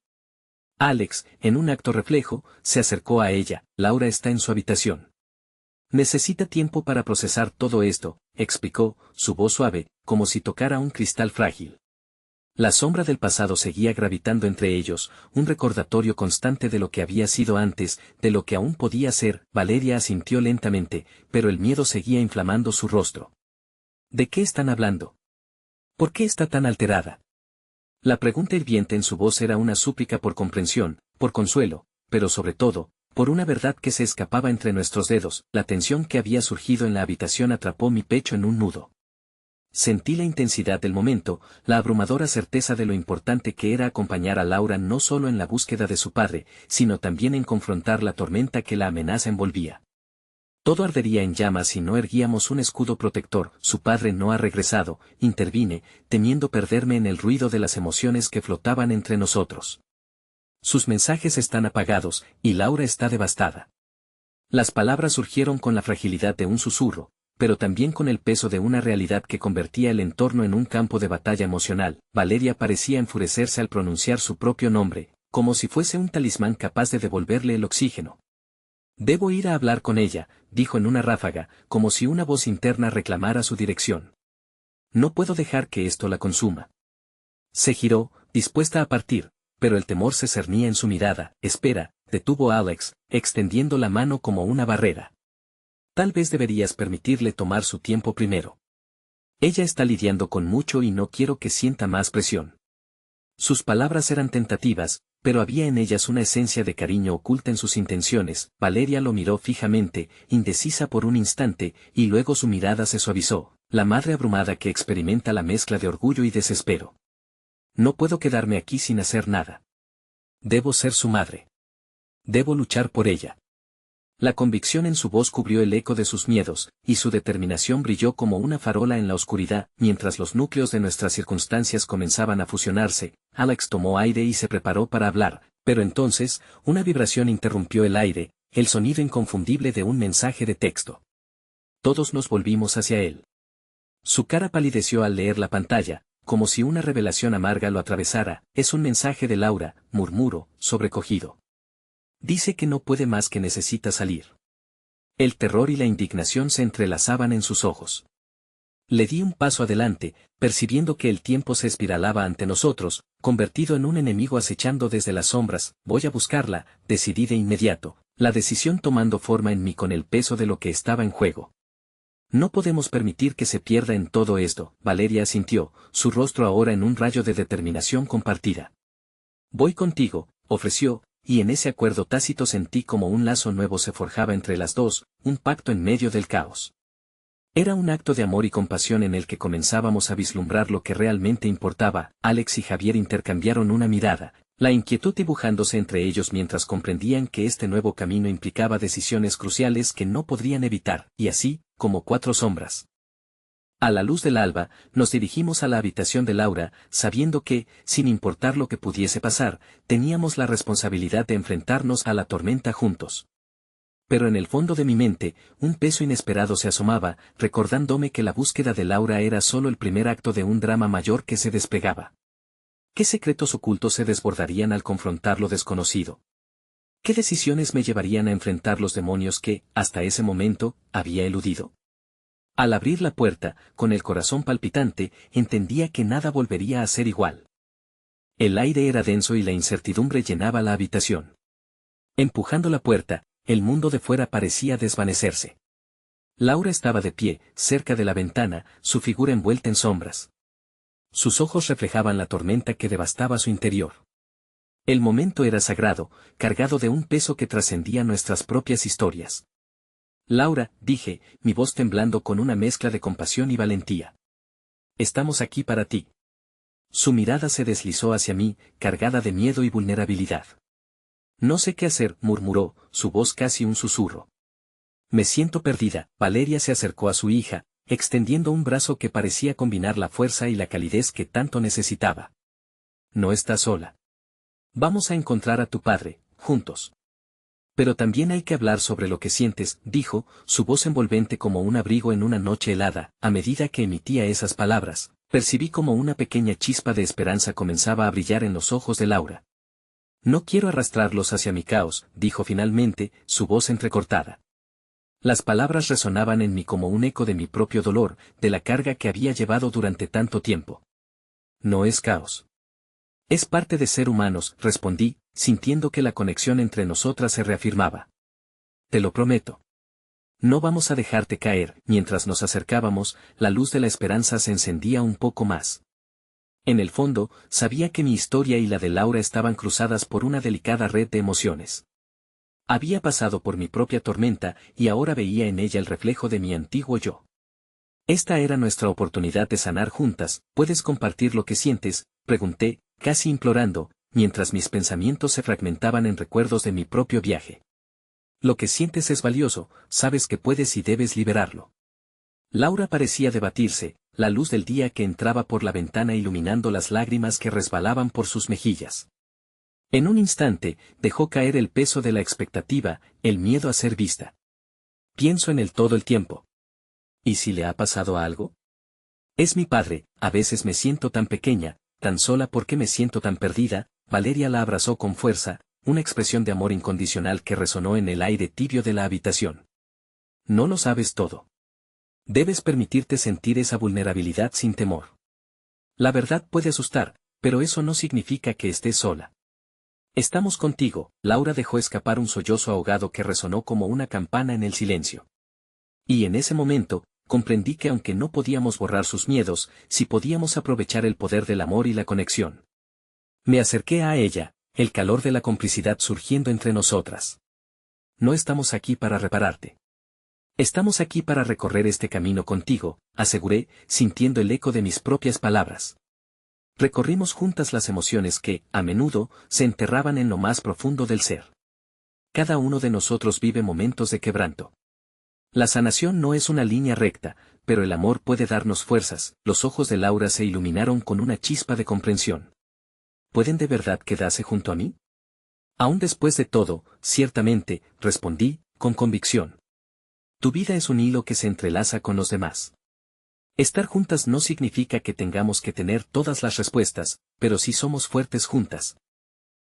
Alex, en un acto reflejo, se acercó a ella. Laura está en su habitación. Necesita tiempo para procesar todo esto, explicó, su voz suave, como si tocara un cristal frágil. La sombra del pasado seguía gravitando entre ellos, un recordatorio constante de lo que había sido antes, de lo que aún podía ser. Valeria asintió lentamente, pero el miedo seguía inflamando su rostro. ¿De qué están hablando? ¿Por qué está tan alterada? La pregunta hirviente en su voz era una súplica por comprensión, por consuelo, pero sobre todo, por una verdad que se escapaba entre nuestros dedos. La tensión que había surgido en la habitación atrapó mi pecho en un nudo. Sentí la intensidad del momento, la abrumadora certeza de lo importante que era acompañar a Laura no solo en la búsqueda de su padre, sino también en confrontar la tormenta que la amenaza envolvía. Todo ardería en llamas si no erguíamos un escudo protector. Su padre no ha regresado, intervine, temiendo perderme en el ruido de las emociones que flotaban entre nosotros. Sus mensajes están apagados, y Laura está devastada. Las palabras surgieron con la fragilidad de un susurro, pero también con el peso de una realidad que convertía el entorno en un campo de batalla emocional. Valeria parecía enfurecerse al pronunciar su propio nombre, como si fuese un talismán capaz de devolverle el oxígeno. Debo ir a hablar con ella, dijo en una ráfaga, como si una voz interna reclamara su dirección. No puedo dejar que esto la consuma. Se giró, dispuesta a partir, pero el temor se cernía en su mirada. Espera, detuvo a Alex, extendiendo la mano como una barrera. Tal vez deberías permitirle tomar su tiempo primero. Ella está lidiando con mucho y no quiero que sienta más presión. Sus palabras eran tentativas, pero había en ellas una esencia de cariño oculta en sus intenciones. Valeria lo miró fijamente, indecisa por un instante, y luego su mirada se suavizó, la madre abrumada que experimenta la mezcla de orgullo y desespero. No puedo quedarme aquí sin hacer nada. Debo ser su madre. Debo luchar por ella. La convicción en su voz cubrió el eco de sus miedos, y su determinación brilló como una farola en la oscuridad. Mientras los núcleos de nuestras circunstancias comenzaban a fusionarse, Alex tomó aire y se preparó para hablar, pero entonces, una vibración interrumpió el aire, el sonido inconfundible de un mensaje de texto. Todos nos volvimos hacia él. Su cara palideció al leer la pantalla, como si una revelación amarga lo atravesara. Es un mensaje de Laura, murmuró, sobrecogido. Dice que no puede más, que necesita salir. El terror y la indignación se entrelazaban en sus ojos. Le di un paso adelante, percibiendo que el tiempo se espiralaba ante nosotros, convertido en un enemigo acechando desde las sombras. Voy a buscarla, decidí de inmediato, la decisión tomando forma en mí con el peso de lo que estaba en juego. No podemos permitir que se pierda en todo esto. Valeria asintió, su rostro ahora en un rayo de determinación compartida. Voy contigo, ofreció, y en ese acuerdo tácito sentí como un lazo nuevo se forjaba entre las dos, un pacto en medio del caos. Era un acto de amor y compasión en el que comenzábamos a vislumbrar lo que realmente importaba. Alex y Javier intercambiaron una mirada, la inquietud dibujándose entre ellos mientras comprendían que este nuevo camino implicaba decisiones cruciales que no podrían evitar, y así, como cuatro sombras. A la luz del alba, nos dirigimos a la habitación de Laura, sabiendo que, sin importar lo que pudiese pasar, teníamos la responsabilidad de enfrentarnos a la tormenta juntos. Pero en el fondo de mi mente, un peso inesperado se asomaba, recordándome que la búsqueda de Laura era solo el primer acto de un drama mayor que se desplegaba. ¿Qué secretos ocultos se desbordarían al confrontar lo desconocido? ¿Qué decisiones me llevarían a enfrentar los demonios que, hasta ese momento, había eludido? Al abrir la puerta, con el corazón palpitante, entendía que nada volvería a ser igual. El aire era denso y la incertidumbre llenaba la habitación. Empujando la puerta, el mundo de fuera parecía desvanecerse. Laura estaba de pie, cerca de la ventana, su figura envuelta en sombras. Sus ojos reflejaban la tormenta que devastaba su interior. El momento era sagrado, cargado de un peso que trascendía nuestras propias historias. Laura, dije, mi voz temblando con una mezcla de compasión y valentía. Estamos aquí para ti. Su mirada se deslizó hacia mí, cargada de miedo y vulnerabilidad. No sé qué hacer, murmuró, su voz casi un susurro. Me siento perdida. Valeria se acercó a su hija, extendiendo un brazo que parecía combinar la fuerza y la calidez que tanto necesitaba. No estás sola. Vamos a encontrar a tu padre, juntos. Pero también hay que hablar sobre lo que sientes, dijo, su voz envolvente como un abrigo en una noche helada. A medida que emitía esas palabras, percibí como una pequeña chispa de esperanza comenzaba a brillar en los ojos de Laura. No quiero arrastrarlos hacia mi caos, dijo finalmente, su voz entrecortada. Las palabras resonaban en mí como un eco de mi propio dolor, de la carga que había llevado durante tanto tiempo. No es caos. Es parte de ser humanos, respondí, sintiendo que la conexión entre nosotras se reafirmaba. Te lo prometo. No vamos a dejarte caer. Mientras nos acercábamos, la luz de la esperanza se encendía un poco más. En el fondo, sabía que mi historia y la de Laura estaban cruzadas por una delicada red de emociones. Había pasado por mi propia tormenta y ahora veía en ella el reflejo de mi antiguo yo. Esta era nuestra oportunidad de sanar juntas. ¿Puedes compartir lo que sientes?, pregunté, casi implorando, mientras mis pensamientos se fragmentaban en recuerdos de mi propio viaje. Lo que sientes es valioso, sabes que puedes y debes liberarlo. Laura parecía debatirse, la luz del día que entraba por la ventana iluminando las lágrimas que resbalaban por sus mejillas. En un instante, dejó caer el peso de la expectativa, el miedo a ser vista. Pienso en él todo el tiempo. ¿Y si le ha pasado algo? Es mi padre, a veces me siento tan pequeña, tan sola porque me siento tan perdida. Valeria la abrazó con fuerza, una expresión de amor incondicional que resonó en el aire tibio de la habitación. No lo sabes todo. Debes permitirte sentir esa vulnerabilidad sin temor. La verdad puede asustar, pero eso no significa que estés sola. Estamos contigo. Laura dejó escapar un sollozo ahogado que resonó como una campana en el silencio. Y en ese momento, comprendí que aunque no podíamos borrar sus miedos, sí podíamos aprovechar el poder del amor y la conexión. Me acerqué a ella, el calor de la complicidad surgiendo entre nosotras. No estamos aquí para repararte. Estamos aquí para recorrer este camino contigo, aseguré, sintiendo el eco de mis propias palabras. Recorrimos juntas las emociones que, a menudo, se enterraban en lo más profundo del ser. Cada uno de nosotros vive momentos de quebranto. La sanación no es una línea recta, pero el amor puede darnos fuerzas. Los ojos de Laura se iluminaron con una chispa de comprensión. ¿Pueden de verdad quedarse junto a mí? Aún después de todo, ciertamente, respondí, con convicción. Tu vida es un hilo que se entrelaza con los demás. Estar juntas no significa que tengamos que tener todas las respuestas, pero sí somos fuertes juntas.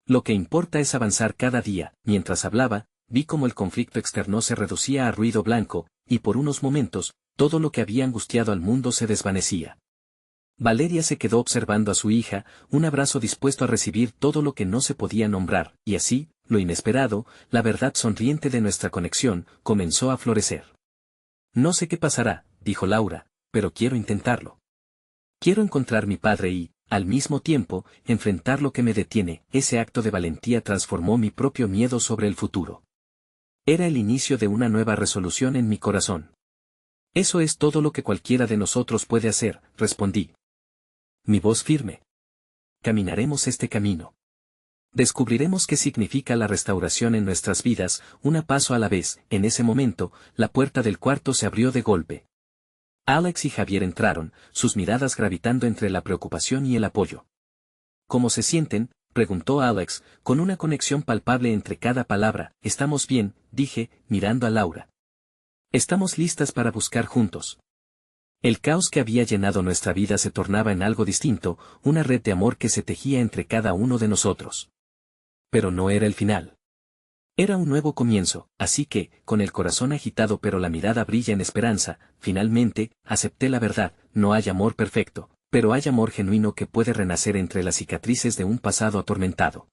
Lo que importa es avanzar cada día. Mientras hablaba, vi cómo el conflicto externo se reducía a ruido blanco, y por unos momentos, todo lo que había angustiado al mundo se desvanecía. Valeria se quedó observando a su hija, un abrazo dispuesto a recibir todo lo que no se podía nombrar, y así, lo inesperado, la verdad sonriente de nuestra conexión, comenzó a florecer. No sé qué pasará, dijo Laura, pero quiero intentarlo. Quiero encontrar mi padre y, al mismo tiempo, enfrentar lo que me detiene. Ese acto de valentía transformó mi propio miedo sobre el futuro. Era el inicio de una nueva resolución en mi corazón. Eso es todo lo que cualquiera de nosotros puede hacer, respondí. Mi voz firme. Caminaremos este camino. Descubriremos qué significa la restauración en nuestras vidas, un paso a la vez. En ese momento, la puerta del cuarto se abrió de golpe. Alex y Javier entraron, sus miradas gravitando entre la preocupación y el apoyo. ¿Cómo se sienten?, preguntó Alex, con una conexión palpable entre cada palabra. Estamos bien, dije, mirando a Laura. Estamos listas para buscar juntos. El caos que había llenado nuestra vida se tornaba en algo distinto, una red de amor que se tejía entre cada uno de nosotros. Pero no era el final. Era un nuevo comienzo, así que, con el corazón agitado pero la mirada brilla en esperanza, finalmente, acepté la verdad. No hay amor perfecto, pero hay amor genuino que puede renacer entre las cicatrices de un pasado atormentado.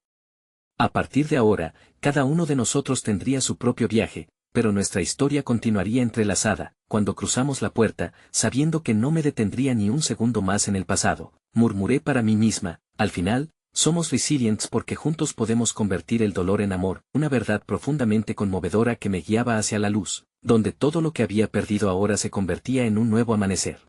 A partir de ahora, cada uno de nosotros tendría su propio viaje, pero nuestra historia continuaría entrelazada. Cuando cruzamos la puerta, sabiendo que no me detendría ni un segundo más en el pasado, murmuré para mí misma, al final, somos resilientes porque juntos podemos convertir el dolor en amor, una verdad profundamente conmovedora que me guiaba hacia la luz, donde todo lo que había perdido ahora se convertía en un nuevo amanecer.